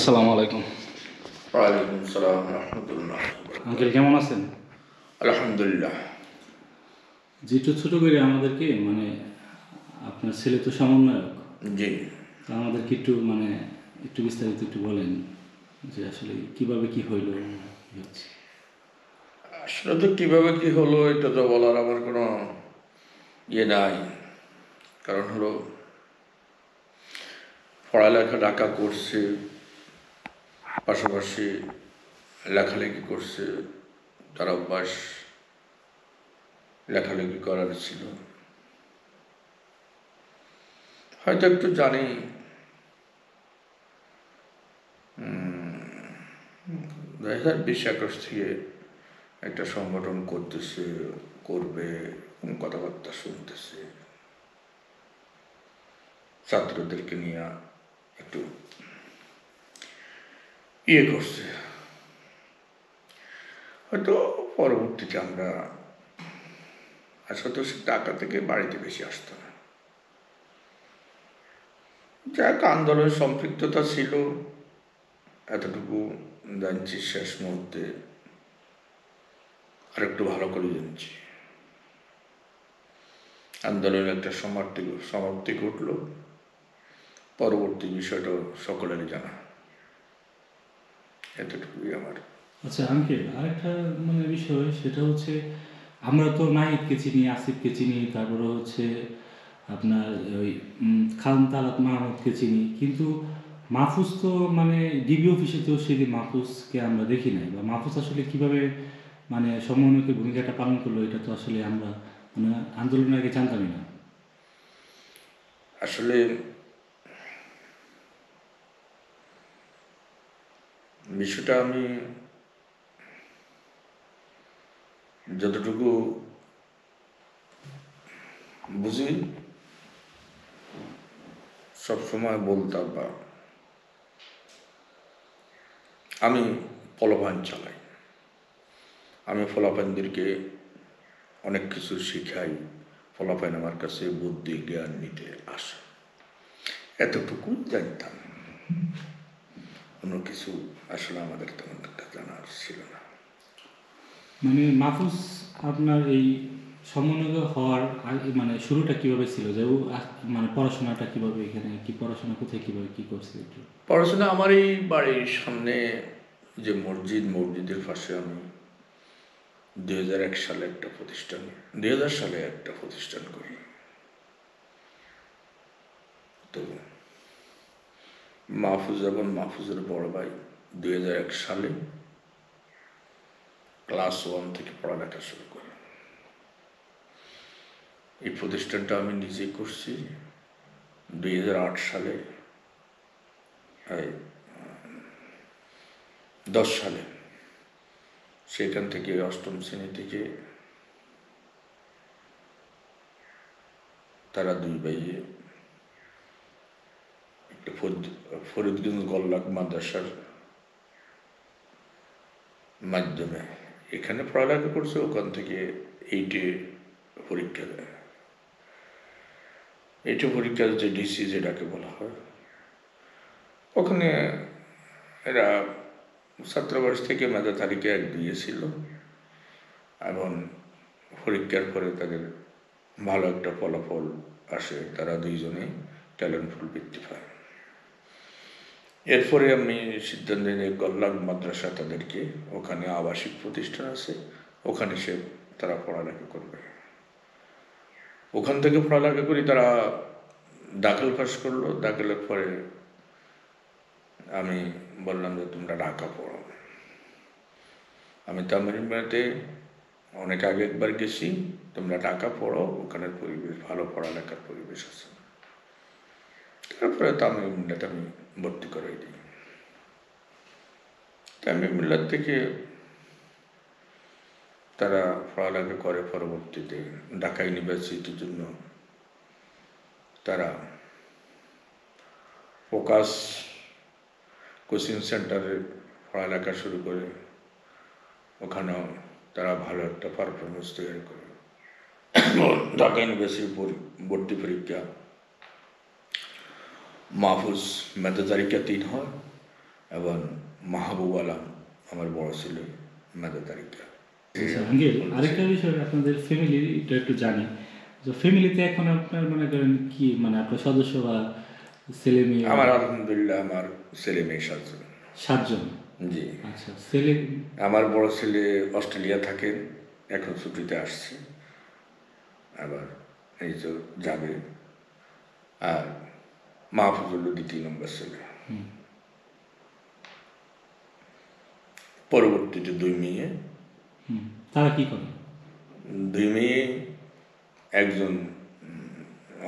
আসসালামু আলাইকুম। ওয়ালাইকুম সালাম রহমতুল্লাহ। আঙ্কেল কেমন আছেন? আলহামদুলিল্লাহ। যেটু ছোট করে আমাদেরকে আপনার ছেলে তো সমন্বয়ক, জি, তা আমাদেরকে একটু বিস্তারিত একটু বলেন যে আসলে কিভাবে কি হইলো, কি হচ্ছে। আসলে তো কীভাবে কী হলো এটা তো বলার আমার কোনো ইয়ে নাই। কারণ হলো পড়ালেখা ঢাকা করছে, পাশাপাশি লেখালেখি করছে, তার অভ্যাস লেখালেখি করার ছিল। হয়তো একটু জানি 2020-21 থেকে একটা সংগঠন করতেছে, করবে, কথাবার্তা শুনতেছে, ছাত্রদেরকে নিয়ে একটু ইয়ে করছে। হয়তো পরবর্তীতে আমরা আসলে তো সে টাকা থেকে বাড়িতে বেশি আসতো না, যাক আন্দোলনের সম্পৃক্ততা ছিল এতটুকু জানছি। শেষ মুহূর্তে আরেকটু ভালো করে জানছি আন্দোলনের একটা সমাপ্তি ঘটল। পরবর্তী বিষয়টা সকলেরই জানা, এতটুকুই আমার। আচ্ছা আঙ্কেল, আরেকটা বিষয়, সেটা হচ্ছে আমরা তো নাহিদকে চিনি, আসিফকে চিনি, তারপরে হচ্ছে আপনার ওই খান তালাত মাহমুদকে চিনি, কিন্তু মাহফুজ তো ডিবি অফিসে তো সেদিন মাহফুজকে আমরা দেখি নাই, বা মাহফুজ আসলে কীভাবে সমন্বয়কের ভূমিকাটা পালন করলো, এটা তো আসলে আমরা আন্দোলনের আগে জানতামই না। আসলে বিষয়টা আমি যতটুকু বুঝি সবসময় বলতাম, বা আমি ফলাফল চালাই, আমি ফলাফলদেরকে অনেক কিছু শিখাই, ফলাফল আমার কাছে বুদ্ধি জ্ঞান নিতে আসে, এতটুকু জানতাম। কোনো কিছু আসলে আমাদের তেমন একটা জানার ছিল না। মাহফুজ আপনার এই সমন্বয় হওয়ার শুরুটা কিভাবে ছিল, যে ও পড়াশোনাটা কিভাবে, এখানে কি পড়াশোনা কোথায় কিভাবে কি করছে একটু? পড়াশোনা আমার এই বাড়ির সামনে যে মসজিদের পাশে আমি 2001 সালে একটা প্রতিষ্ঠান 2000 সালে একটা প্রতিষ্ঠান করি। তো মাহফুজ এবং মাহফুজের বড় ভাই 2001 সালে ক্লাস 1 থেকে পড়ালেখা শুরু করে। এই প্রতিষ্ঠানটা আমি নিজেই করছি 2008 সালে, 10 সালে। সেখান থেকে 8ম শ্রেণী থেকে তারা দুই ভাইয়ে একটা ফরিদগঞ্জ গল্লাক মাদ্রাসার মাধ্যমে এখানে পড়ালেখা করছে। ওখান থেকে 8-এ পরীক্ষা দেয়। 8-এ পরীক্ষা যে ডিসি যেটাকে বলা হয়, ওখানে এরা ছাত্রাবাস থেকে মেধা তালিকা 1-2 ছিল, এবং পরীক্ষার পরে তাদের ভালো একটা ফলাফল আসে, তারা দুইজনে ট্যালেন্টফুল বৃত্তি পায়। এরপরে আমি সিদ্ধান্ত নিই গল্লাক মাদ্রাসা তাদেরকে, ওখানে আবাসিক প্রতিষ্ঠান আছে, ওখানে তারা পড়ালেখা করবে। ওখান থেকে পড়ালেখা করি, তারা দাখিল পাস করলো। দাখিলের পরে আমি বললাম যে তোমরা ঢাকা পড়ো। আমি তামিলনাড়ুতে অনেক আগে একবার গেছি, তোমরা ঢাকা পড়ো, ওখানের পরিবেশ ভালো, পড়ালেখার পরিবেশ আছে। তারপরে তামিলনাড়ুতে আমি ভর্তি করাই দিই। তামিলনাড়ু থেকে তারা পড়ালেখা করে। পরবর্তীতে ঢাকা ইউনিভার্সিটির জন্য তারা ফোকাস কোচিং সেন্টারে পড়ালেখা শুরু করে। ওখানেও তারা ভালো একটা পারফরমেন্স তৈরি করে। ঢাকা ইউনিভার্সিটি ভর্তি পরীক্ষা মাহফুজ মেধা তালিকা 3 হয়, এবং মাহবুব আলম আমার বড় ছেলে, মেধা তারিকা। আচ্ছা আঙ্কেল, আরেকটা বিষয় আপনাদের ফ্যামিলিটা একটু জানি। তো ফ্যামিলিতে এখন আপনার মনে করেন কি মানে আপনার সদস্য বা ছেলে মেয়ে? আমার আলহামদুলিল্লাহ আমার ছেলে মেয়ে 7 জন। 7 জন? জি। আচ্ছা, ছেলে? আমার বড় ছেলে অস্ট্রেলিয়া থাকেন, এখন ছুটিতে আসছে, আবার এই তো যাবে। আর মাহফুজ হলো 2 নম্বর ছেলে। পরবর্তীতে 2 মেয়ে। তারা কি করে? 2 মেয়ে, একজন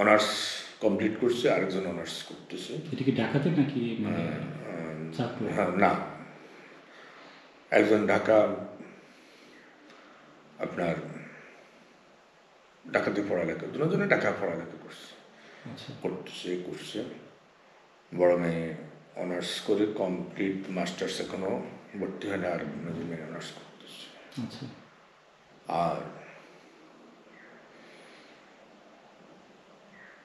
অনার্স কমপ্লিট করছে, আরেকজন অনার্স করতেছে। এটা কি ঢাকাতে নাকি মানে চাঁদপুর? হ্যাঁ, না, একজন ঢাকা, আপনার ঢাকাতে পড়ালেখা, দুজনে ঢাকা পড়ালেখা করছে, আচ্ছা করছে। বড় মেয়ে অনার্স করে কমপ্লিট, মাস্টার্স এখনো ভর্তি হয় না, আর মেজর মেয়ে অনার্স করতেছে। আচ্ছা। আর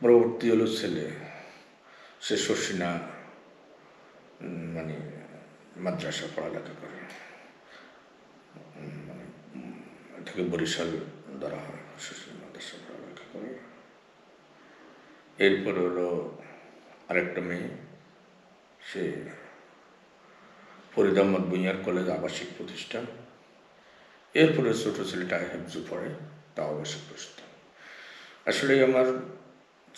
পরবর্তী হলো ছেলে, সে শর্ষিনা মানে মাদ্রাসা পড়ালেখা করে, মানে এটাকে বরিশাল ধরা হয়, শর্ষিনা মাদ্রাসা পড়ালেখা করে। এরপর হলো আরেকটা মেয়ে, সে ফরিদ আহমদ ভূঁইয়ার কলেজ আবাসিক প্রতিষ্ঠান। এরপরে ছোট ছেলেটা হেফজু পড়ে, তা আবাসিক প্রতিষ্ঠান। আসলে আমার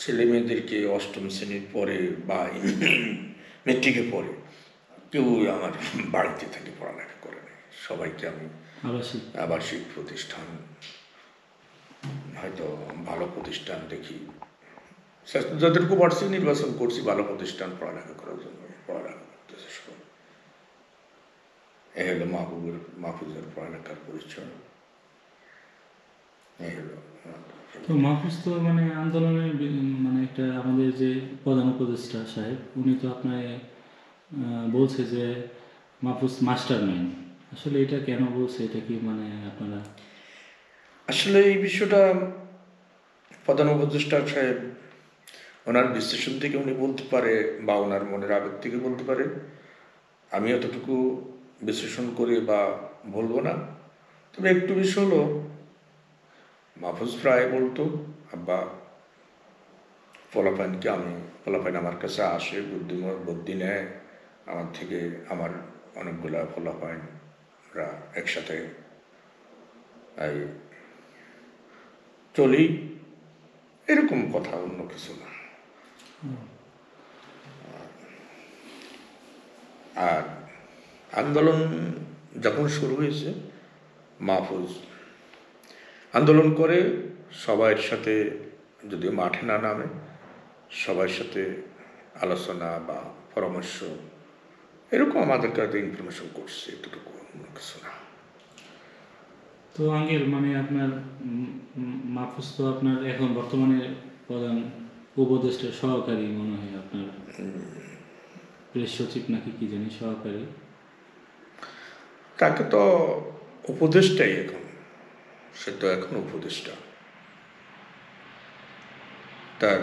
ছেলে মেয়েদেরকে 8ম শ্রেণীর পরে বা মেট্রিকে পরে কেউ আমার বাড়িতে থেকে পড়ালেখা করে না, সবাইকে আমি আবাসিক প্রতিষ্ঠান, হয়তো ভালো প্রতিষ্ঠান দেখি, যতটুকু পারছি নির্বাচন করছি ভালো প্রতিষ্ঠান পড়ালেখা করার জন্য, পড়ালেখা করতেছে সবাই। এ হলো মাহফুজের পড়ালেখার পরিচয়। এই হলো। তো মাহফুজ তো মানে আন্দোলনের মানে একটা আমাদের যে প্রধান উপদেষ্টা সাহেব, উনি তো আপনার বলছে যে মাহফুজ মাস্টার মাইন্ড। আসলে এটা কেন বলছে? এটা কি মানে আপনারা? আসলে এই বিষয়টা প্রধান উপদেষ্টা সাহেব ওনার বিশ্লেষণ থেকে উনি বলতে পারে, বা ওনার মনের আবেগ থেকে বলতে পারে। আমি অতটুকু বিশ্লেষণ করে বা বলবো না। তবে একটু বিষয় হলো, মাহফুজ প্রায় বলতো, আব্বা পোলাপাইন আমার কাছে আসে, বুদ্ধি নেয় আমার থেকে, আমার অনেকগুলা পোলাপাইনরা একসাথে এই চলি, এরকম কথা, অন্য কিছু না। আর আন্দোলন যখন শুরু হয়েছে, মাহফুজ আন্দোলন করে সবার সাথে, যদিও মাঠে না নামে, সবার সাথে আলোচনা বা পরামর্শ, এরকম আমাদের কাছে ইনফরমেশন করছে, এতটুকু, অন্য কিছু না। তো আঙ্কেল মানে আপনার মাহফুজ তো আপনার এখন বর্তমানে প্রধান উপদেষ্টার সহকারী মনে হয়, আপনার প্রেস সচিব নাকি কি জানি, সহকারী। তাকে তো উপদেষ্টাই এখন, সে তো এখন উপদেষ্টা। তার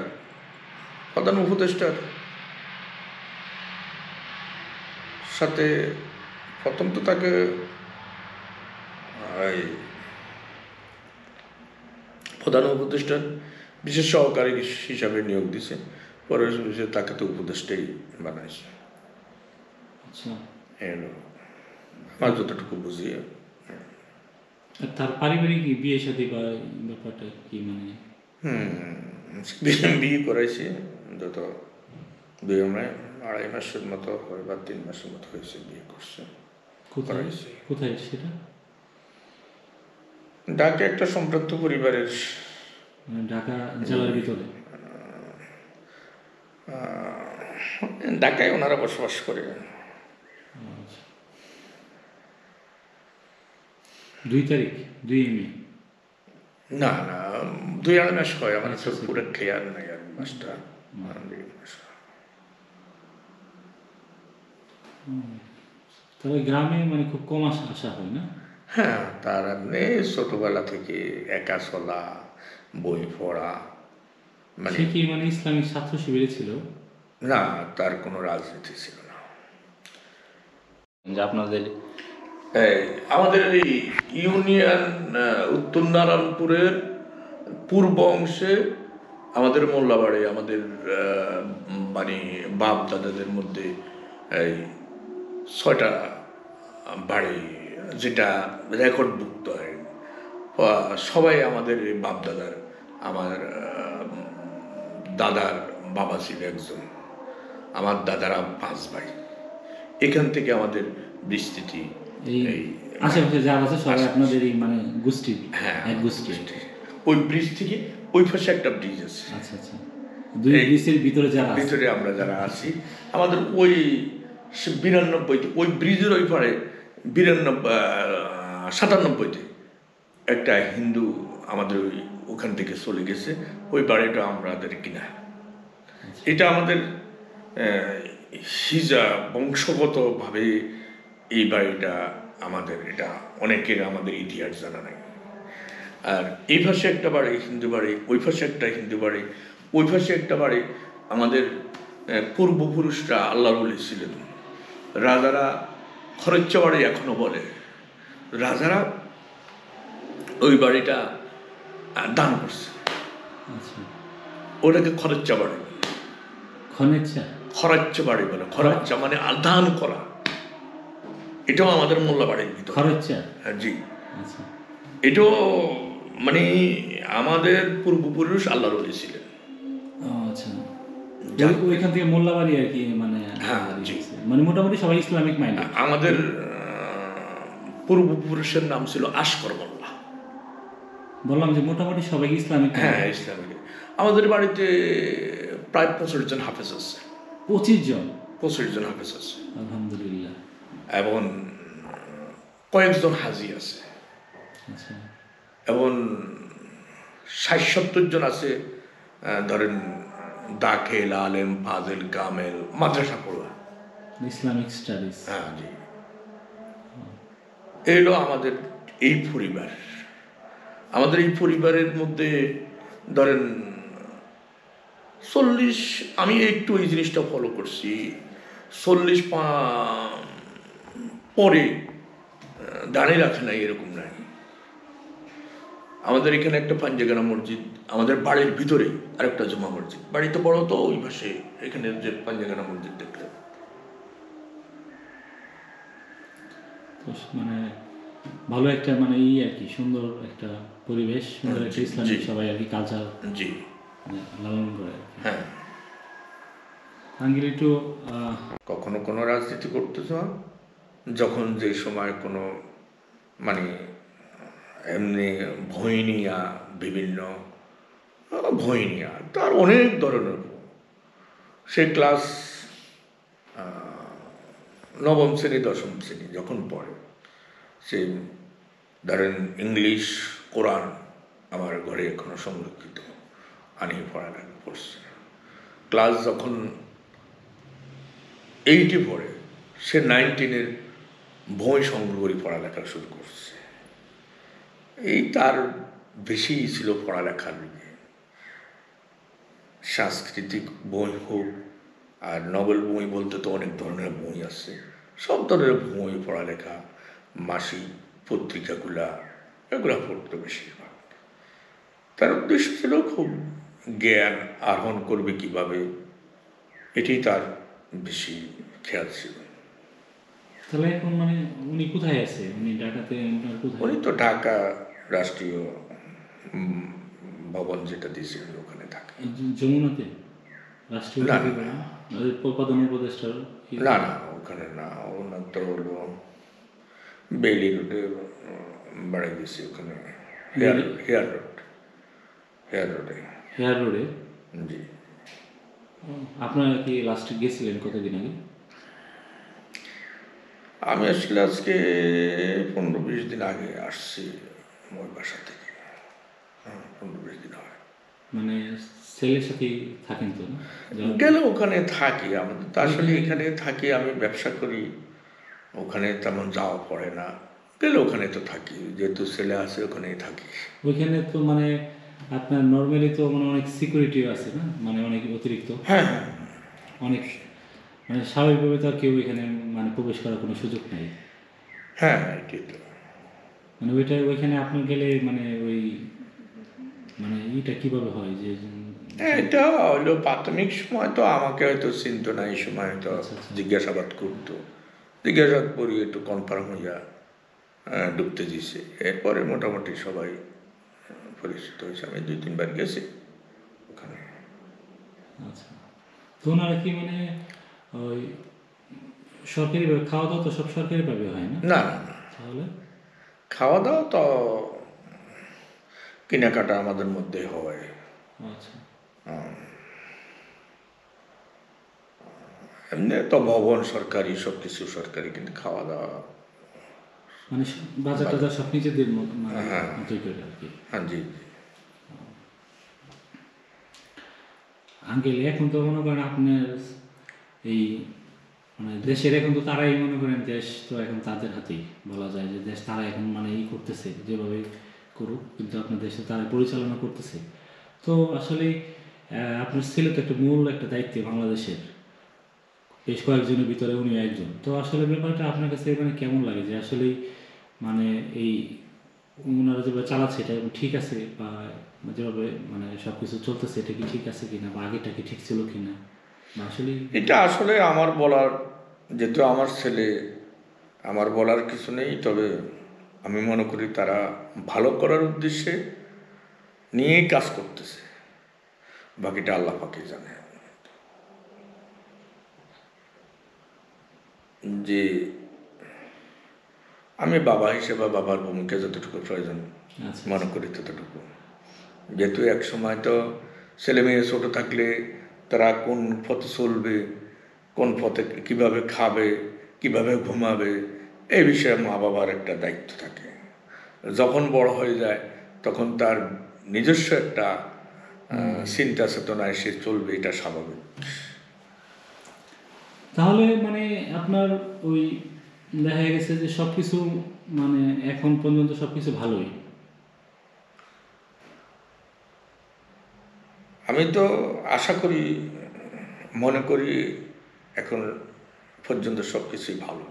প্রধান উপদেষ্টার সাথে প্রথম তো তাকে এই প্রধান উপদেষ্টার বিশেষ সহকারী হিসাবে নিয়োগ দিছে, পরে তাকে তো উপদেষ্টাই বানাইছে। আচ্ছা। এলো আমার যতটুকু বুঝি। তার পারিবারিক বিয়ে শাদী বা ব্যাপারটা কি মানে? বিয়ে করাইছে, যত 2.5 মাসের মতো হয় বা 3 মাসের মতো হয়েছে, বিয়ে করছে। কোথায় সেটা? ঢাকা একটা সম্ভ্রান্ত পরিবারের, ঢাকা জেলার ভিতরে? ঢাকায় ওনারা বসবাস করে। 2 তারিখ 2 মে? না না, 2.5 মাস হয়, আমার তো পুরো ক্লিয়ার নাই আর মাসটা। তবে গ্রামে মানে খুব কম আসা হয় না? হ্যাঁ, তার এমনি ছোটবেলা থেকে একা চলা, বই পড়া, সে কি ইসলামিক ছাত্র শিবিরে ছিল? না, তার কোনো রাজনীতি ছিল না। যে আপনাদের এই আমাদের এই ইউনিয়ন উত্তর নারায়ণপুরের পূর্ব অংশে আমাদের মোল্লাবাড়ি, আমাদের মানে বাপ দাদাদের মধ্যে এই 6টা বাড়ি যেটা রেকর্ডভুক্ত হয়। সবাই আমাদের এই বাপ দাদার, আমার দাদার বাবা ছিল একজন, আমার দাদারা 5 ভাই। এখান থেকে আমাদের বিস্তৃতি এই আশেপাশে যারা আছে সবাই আপনাদেরই মানে গোষ্ঠী, হ্যাঁ, এক গোষ্ঠী। ওই ব্রিজ থেকে ওই পাশে একটা ব্রিজ আছে। আচ্ছা আচ্ছা, দুই ব্রিজের ভিতরে যারা আছে, ভিতরে আমরা যারা আছি, আমাদের ওই 92 ওই ব্রিজের ওই পারে 97তে একটা হিন্দু আমাদের ওখান থেকে চলে গেছে, ওই বাড়িটা আমাদের কিনা। এটা আমাদের হিজা বংশগতভাবে এই বাড়িটা আমাদের, এটা অনেকের আমাদের ইতিহাস জানা নাই। আর এই পাশে একটা বাড়ি হিন্দু বাড়ি, ওই পাশে একটা হিন্দু বাড়ি, ওই পাশে একটা বাড়ি আমাদের পূর্বপুরুষরা আল্লাহর ওলি ছিলেন। রাজারা খরচ্চা বাড়ি এখনো বলে, রাজারা ওই বাড়িটা দান করছে। আচ্ছা, ওটাকে খরচ্চা বাড়ি, খরচ্চা বাড়ি বলে। খরচ্চা মানে দান করা। এটাও আমাদের মোল্লা বাড়ির ভিতর। হ্যাঁ জি, এটাও মানে আমাদের পূর্বপুরুষ আল্লাহর ওলি ছিলেন। আচ্ছা, ওইখান থেকে মোল্লাবাড়ি আর কি, মানে হ্যাঁ জি, মানে মোটামুটি সবাই ইসলামিক মাইন্ড। আমাদের পূর্বপুরুষের নাম ছিল আশকর মোল্লা। বললাম যে মোটামুটি সবাই ইসলামিক। হ্যাঁ ইসলামিক। আমাদের বাড়িতে প্রায় 25 জন হাফেজ আছে। 25 জন হাফেজ আছে, আলহামদুলিল্লাহ। এবং কয়েকজন হাজি আছে। আচ্ছা, এবং 60-70 জন আছে ধরেন দাখিল, আলেম, ফাজেল, কামেল, মাদ্রাসা পড়ুয়া, ইসলামিক স্টাডিজ। হ্যাঁ জি, এলো আমাদের এই পরিবার। আমাদের এই পরিবারের মধ্যে ধরেন 40, আমি একটু এই জিনিসটা ফলো করছি, 40 পরে দাঁড়িয়ে রাখে নাই এরকম নাই। আমাদের এখানে একটা পাঞ্জেগানা মসজিদ, আমাদের বাড়ির ভিতরে আরেকটা জমা মসজিদ। বাড়িতে বড় তো, ওই পাশে এখানে যে পাঞ্জেগানা মসজিদ দেখলে মানে ভালো একটা মানে আর কি, সুন্দর একটা পরিবেশ, সুন্দর একটা ইসলামিক সবাই আর কি কালচার জি লালন করে। হ্যাঁ, আঙ্গিল একটু কখনো কোনো রাজনীতি করতে চান, যখন যে সময় কোনো মানে এমনি ভয়নিয়া, বিভিন্ন ভয়নিয়া, তার অনেক ধরনের। সে ক্লাস 9ম শ্রেণী 10ম শ্রেণী যখন পড়ে, সে ধরেন ইংলিশ, কোরআন আমার ঘরে এখনো সংরক্ষিত, আনি পড়ালেখা করছে। ক্লাস যখন 8-এ পড়ে, সে 9-10-এর বই সংগ্রহ করে পড়ালেখা শুরু করছে। এই তার বেশি ছিল পড়ালেখার দিকে, সাংস্কৃতিক বই হোক আর নভেল বই বলতে তো অনেক ধরনের বই আছে, সব ধরনের বই পড়ালেখা, মাসিক পত্রিকাগুলা, এগুলা পড়তো বেশিরভাগ। তার উদ্দেশ্য ছিল খুব জ্ঞান আহরণ করবে কিভাবে, এটি তার বেশি খেয়াল ছিল। তাহলে এখন মানে উনি কোথায় আছে? উনি ঢাকাতে কোথায়? উনি তো ঢাকা রাষ্ট্রীয় ভবন যেটা দিয়েছিল ওখানে থাকে। যমুনাতে রাষ্ট্রীয় প্রধান উপদেষ্টা? না না, ওখানে না, ওনার তো হলো বেইলি রোডে বাড়ি দিয়েছি, ওখানে হেয়ার রোডে। জি। আপনারা কি লাস্ট গেছিলেন কতদিন আগে? আমি আসলে আজকে 15-20 দিন আগে আসছি ওই বাসা থেকে। 15-20 দিন হয়। মানে ছেলের সাথে থাকেন তো? গেলে ওখানে থাকি, আমাদের তো আসলে এখানে থাকি, আমি ব্যবসা করি, ওখানে তেমন যাওয়া পড়ে না। গেলে ওখানে তো থাকি, যেহেতু ছেলে আছে ওখানেই থাকি। ওইখানে তো মানে আপনার নর্মালি তো মানে অনেক সিকিউরিটি আছে না, মানে অনেক অতিরিক্ত। হ্যাঁ, অনেক মানে স্বাভাবিকভাবে তো আর কেউ এখানে মানে প্রবেশ করার কোনো সুযোগ নেই। হ্যাঁ, এটাই তো। মানে ওইখানে আপনার গেলে মানে ওই মানে এটা কিভাবে হয় যে এটা হলো প্রাথমিক সময় তো আমাকে হয়তো চিনতো না, এই সময় হয়তো আচ্ছা আচ্ছা জিজ্ঞাসাবাদ করতো, জিজ্ঞাসাবাদ করি একটু কনফার্ম হইয়া ঢুকতে দিছে। এরপরে মোটামুটি সবাই পরিচিত হয়েছে। আমি 2-3 বার গেছি ওখানে। আচ্ছা। তো ওনারা কি মানে ওই সরকারিভাবে খাওয়া দাওয়া তো সব সরকারিভাবে হয় না না, না, না, তাহলে? খাওয়া দাওয়া তো কেনাকাটা আমাদের মধ্যে হয়। আচ্ছা এমনি তো ভবন সরকারি, সব কিছু সরকারি, কিন্তু খাওয়া দাওয়া মানে বাজার টাজার সব নিজেদের মানে হ্যাঁ, মতোই করে আর কি। হ্যাঁ, জি, জি। আঙ্কেল এখন তো মনে করেন আপনার এই মানে দেশের এখন তো তারাই মনে করেন দেশ তো এখন তাদের হাতেই বলা যায় যে দেশ তারা এখন মানে করতেছে যেভাবে করুক, কিন্তু আপনার দেশে তারা পরিচালনা করতেছে। তো আসলে আপনার ছেলে তো একটা মূল একটা দায়িত্ব বাংলাদেশের, বেশ কয়েকজনের ভিতরে উনি একজন। তো আসলে ব্যাপারটা আপনার কাছে মানে কেমন লাগে যে আসলে মানে এই ওনারা যেভাবে চালাচ্ছে এটা ঠিক আছে, বা যেভাবে মানে সব কিছু চলতেছে এটা কি ঠিক আছে কিনা, বা আগেটা কি ঠিক ছিল কিনা, বা আসলে এটা আসলে আমার বলার, যেহেতু আমার ছেলে, আমার বলার কিছু নেই। তবে আমি মনে করি তারা ভালো করার উদ্দেশ্যে নিয়েই কাজ করতেছে, বাকিটা আল্লাহ পাকই জানে। যে আমি বাবা হিসেবে বাবার ভূমিকা যতটুকু প্রয়োজন আচ্ছা মনে করি ততটুকু। যেহেতু এক সময় তো ছেলে মেয়ে ছোটো থাকলে তারা কোন পথে চলবে, কোন পথে কীভাবে খাবে, কিভাবে ঘুমাবে, এই বিষয়ে মা বাবার একটা দায়িত্ব থাকে। যখন বড় হয়ে যায় তখন তার নিজস্ব একটা চিন্তা চেতনায় সে চলবে, এটা স্বাভাবিক। তাহলে মানে আপনার ওই দেখা গেছে যে সব কিছু মানে এখন পর্যন্ত সব কিছু ভালোই। আমি তো আশা করি, মনে করি এখন পর্যন্ত সব কিছুই ভালো।